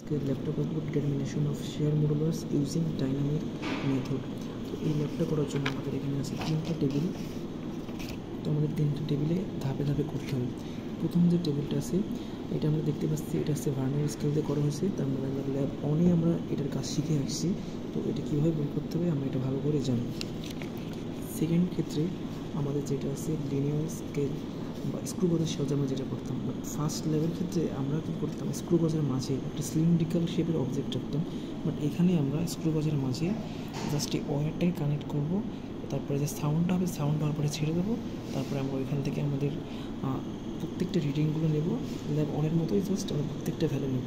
আজকে ল্যাবটা করব determination of share modulus using dynamic method. তো এই ল্যাবটা করার জন্য আমাদের এখানে আছে 3টা টেবিল। তো আমাদের 3টা টেবিলে ধাপে ধাপে করতে হবে। প্রথম যে টেবিলটা আছে এটা আমরা দেখতে পাচ্ছি, এটা হচ্ছে ভার্নিয়ার স্কেল দিয়ে করা হয়েছে। তার মানে আমরা ল্যাব অনে আমরা এটার কাজ শিখে আসছি। তো এটা কীভাবে বের করতে হবে আমরা এটা ভালো করে জানি। সেকেন্ড ক্ষেত্রে আমাদের যেটা আছে লিনিয়ার স্কেল বা স্ক্রু গজের সাহায্যে আমরা যেটা করতাম, বাট ফার্স্ট লেভেল ক্ষেত্রে আমরা কী করতাম, স্ক্রু গজের মাঝে একটা সিলিন্ড্রিক্যাল শেপের অবজেক্ট রাখতাম। বাট এখানে আমরা স্ক্রু গজের মাঝে জাস্ট এই ওয়্যারটাকে কানেক্ট করব, তারপরে যে সাউন্ডটা হবে সাউন্ড হওয়ার পরে ছেড়ে দেবো। তারপরে আমরা ওইখান থেকে আমাদের প্রত্যেকটা রিডিংগুলো নেব, ল্যাব অনের মতোই জাস্ট আমরা প্রত্যেকটা ভ্যালু নেব।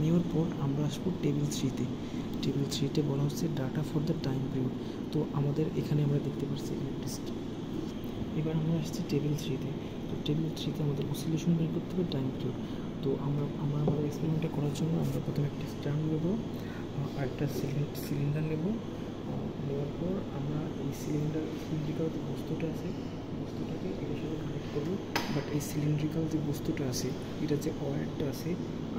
নেওয়ার পর আমরা আসবো টেবিল 3-তে। টেবিল 3-তে বলা হচ্ছে data for the time period. তো আমাদের এখানে আমরা দেখতে পাচ্ছি এবার আমরা আসছি টেবিল 3-তে। তো টেবিল 3-তে আমাদের অসিলেশন বের করতে হবে, টাইম পিরিয়ড। তো আমরা আমাদের এক্সপেরিমেন্টটা করার জন্য আমরা প্রথমে একটা স্ট্যান্ড নেব আর একটা সিলিন্ডার নেব। নেওয়ার পর আমরা এই সিলিন্ড্রিক্যাল যে বস্তুটা আছে বস্তুটাকে এটার সাথে কানেক্ট করবো। বাট এই সিলিন্ড্রিক্যাল যে বস্তুটা আছে, এটা যে ওয়্যারটা আছে,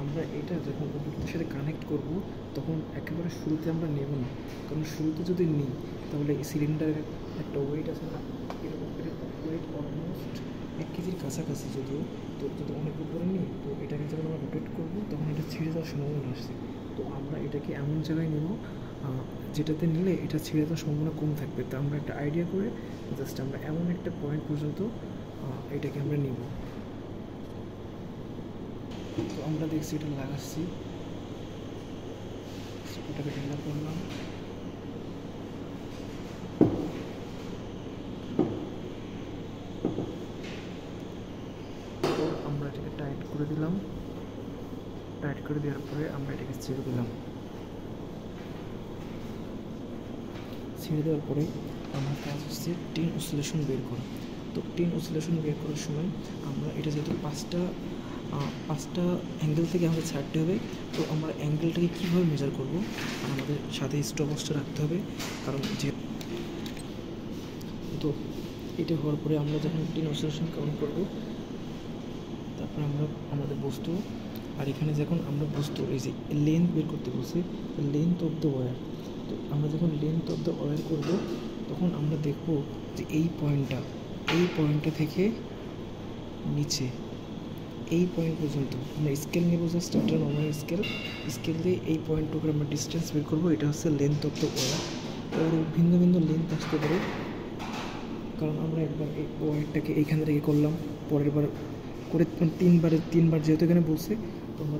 আমরা এটা যখন উপরের সাথে কানেক্ট করব তখন একেবারে শুরুতে আমরা নেব না। কারণ শুরুতে যদি নিই তাহলে এই সিলিন্ডারের একটা ওয়েট আছে না, এরকম ওয়েট অলমোস্ট 1 কেজির কাছাকাছি যদিও। তো যদি অনেক উপরে নিই তো এটাকে যখন আমরা রোটেট করবো তখন এটা ছিঁড়ে যাওয়ার সম্ভাবনা আসছে। তো আমরা এটাকে এমন জায়গায় নেব যেটাতে নিলে এটা ছিঁড়ে যাওয়ার সম্ভাবনা কম থাকবে। তো আমরা একটা আইডিয়া করে জাস্ট আমরা এমন একটা পয়েন্ট পর্যন্ত এটাকে আমরা নিব। তো আমরা দেখছি এটা লাগাচ্ছি, ওটাকে ঢেলা করলাম। তো আমরা এটাকে টাইট করে দিলাম। টাইট করে দেওয়ার পরে আমরা এটাকে ছেড়ে দিলাম। ছেড়ে দেওয়ার পরে আমার কাজ হচ্ছে টেন অসিলেশন বের করা। তো টেন অসিলেশন বের করার সময় আমরা এটা যেহেতু পাঁচটা অ্যাঙ্গেল থেকে আমাদের ছাড়তে হবে। তো আমরা অ্যাঙ্গেলটাকে কীভাবে মেজার করব, আমাদের সাথে স্টপওয়াচটা রাখতে হবে। কারণ যে তো এটা হওয়ার পরে আমরা যখন টেন অসিলেশন কাউন্ট করব, তারপর আমরা আমাদের বস্তু আর এখানে যখন আমরা বস্তু এই যে লেন্থ বের করতে বলছি, লেন্থ অফ দ্য ওয়্যার। তো আমরা যখন লেন্থ অফ দ্য ওয়্যার করব তখন আমরা দেখব যে এই পয়েন্টটা থেকে নিচে এই পয়েন্ট পর্যন্ত আমরা স্কেল নেব, জাস্ট একটা নর্মাল স্কেল দিয়ে এই পয়েন্টটুকু আমরা ডিস্টেন্স বের করবো। এটা হচ্ছে লেন্থ অফ দ্য ওয়্যার। ওর ভিন্ন ভিন্ন লেন্থ আসতে পারে, কারণ আমরা একবার এই ওয়্যারটাকে এইখান থেকে করলাম, পরের বার করে তিনবার যেহেতু এখানে বলছে, তো আমরা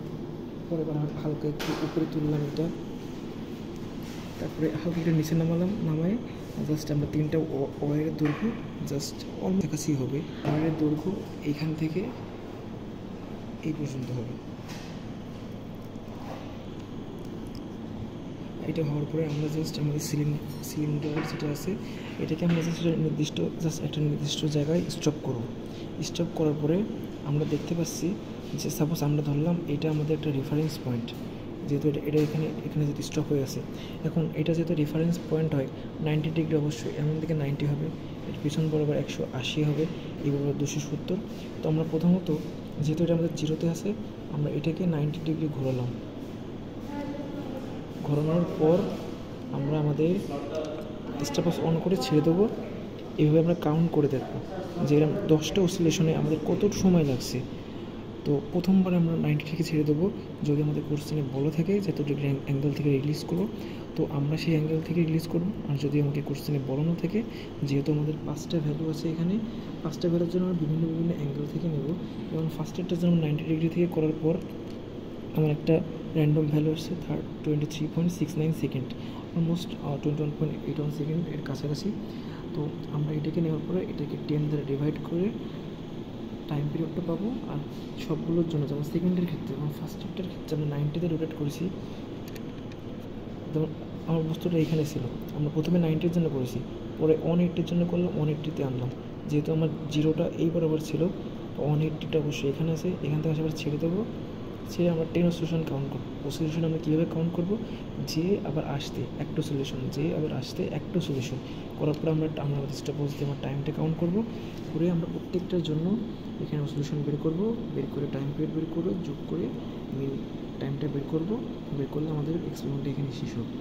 পরের বার হালকা একটু উপরে তুললাম এটা, তারপরে হালকা একটু নিচে নামায় জাস্ট আমরা 3টা ওয়্যারের দৈর্ঘ্য জাস্ট অলমোস্ট কাছাকাছি হবে। ওয়্যারের দৈর্ঘ্য এইখান থেকে এই পর্যন্ত হবে। এটা হওয়ার পরে আমরা জাস্ট আমাদের সিলিন্ডার যেটা আছে এটাকে আমরা জাস্ট একটা নির্দিষ্ট জায়গায় স্টপ করব। স্টপ করার পরে আমরা দেখতে পাচ্ছি যে সাপোজ আমরা ধরলাম এটা আমাদের একটা রেফারেন্স পয়েন্ট, যেহেতু এটা এখানে যদি স্টপ হয়ে আছে। এখন এটা যেহেতু রেফারেন্স পয়েন্ট হয় 90 ডিগ্রি, অবশ্যই এমন দিকে 90 হবে, এর পিছন বরাবর 180 হবে, এই বরাবর 270। তো আমরা প্রথমত যেহেতু এটা আমাদের 0-তে আছে, আমরা এটাকে 90 ডিগ্রি ঘোরানোর পর আমরা আমাদের স্টপওয়াচ অন করে ছেড়ে দেবো। এইভাবে আমরা কাউন্ট করে দেখবো যে এরকম 10টা অসিলেশনে আমাদের কত সময় লাগছে। তো প্রথমবার আমরা 90 থেকে ছেড়ে দেবো যদি আমাদের কোশ্চেনে বলা থাকে যত ডিগ্রি অ্যাঙ্গেল থেকে রিলিজ করো, তো আমরা সেই অ্যাঙ্গেল থেকে রিলিজ করব। আর যদি আমাকে কোশ্চেনে বলানো থাকে যেহেতু আমাদের 5টা ভ্যালু আছে, এখানে 5টা ভ্যালুর জন্য আমরা বিভিন্ন অ্যাঙ্গেল থেকে নেব। এবং ফার্স্টেরটার জন্য 90 ডিগ্রি থেকে করার পর আমার একটা র্যান্ডম ভ্যালু আসছে 23.69 সেকেন্ড, অলমোস্ট 21.81 সেকেন্ড এর কাছাকাছি। তো আমরা এটাকে নেওয়ার পরে এটাকে 10 দ্বারা ডিভাইড করে টাইম পিরিয়ডটা পাবো। আর সবগুলোর জন্য যেমন সেকেন্ডের ক্ষেত্রে এবং ফার্স্টেরটার ক্ষেত্রে আমরা 90-তে রোটেট করেছি। যেমন আমার বস্তুটা এখানে ছিল, আমরা প্রথমে 90-এর জন্য করেছি, পরে 180-এর জন্য করলাম, 180-তে আনলাম। যেহেতু আমার 0টা এই বরাবর ছিল, 180টা অবশ্যই এখানে আছে, এখান থেকে আবার ছেড়ে দেবো। ছেড়ে আমরা 10 অসিলেশন কাউন্ট করবো। অসিলেশন আমরা কীভাবে কাউন্ট করবো, যে আবার আসতে একটা সলিউশন করার পরে আমরা আমাদের স্টপওয়াচ দিয়ে আমার টাইমটা কাউন্ট করবো। করে আমরা প্রত্যেকটার জন্য এখানে সলিউশন বের করে টাইম পিরিয়ড বের করে যোগ করে টাইমটা বের করব, বের করলে আমাদের এক্সপেরিমেন্টটা এখানে শেষ হবে।